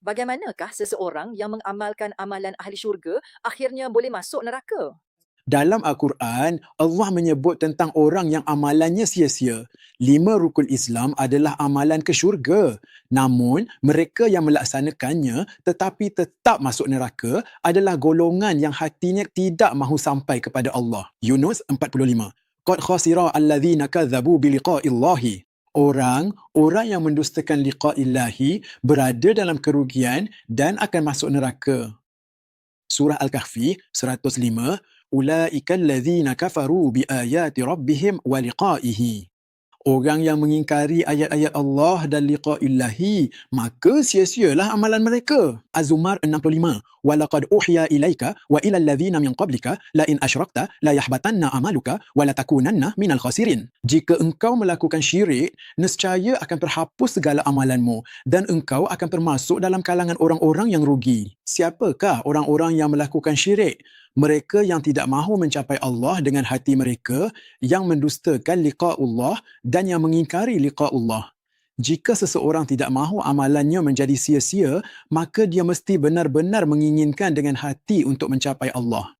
Bagaimanakah seseorang yang mengamalkan amalan ahli syurga akhirnya boleh masuk neraka? Dalam Al-Quran, Allah menyebut tentang orang yang amalannya sia-sia. 5 rukun Islam adalah amalan ke syurga. Namun, mereka yang melaksanakannya tetapi tetap masuk neraka adalah golongan yang hatinya tidak mahu sampai kepada Allah. Yunus 45. Qad khasira alladhina kadzabu biliqa'illahi. Orang yang mendustakan liqa'illahi berada dalam kerugian dan akan masuk neraka. Surah Al-Kahfi 105, Ulaika allazina kafaru biayati rabbihim wa liqa'ihi. Orang yang mengingkari ayat-ayat Allah dan liqa'illahi, maka sia-sialah amalan mereka. Az-Zumar 65. Walaqad uhiya ilaika wa ila allazina min qablika la in asyrakta la yahbatanna amaluka wa la takunanna minal khasirin. Jika engkau melakukan syirik, nescaya akan terhapus segala amalanmu dan engkau akan termasuk dalam kalangan orang-orang yang rugi. Siapakah orang-orang yang melakukan syirik? Mereka yang tidak mahu mencapai Allah dengan hati mereka, yang mendustakan liqa'ullah dan yang mengingkari liqa'ullah. Jika seseorang tidak mahu amalannya menjadi sia-sia, maka dia mesti benar-benar menginginkan dengan hati untuk mencapai Allah.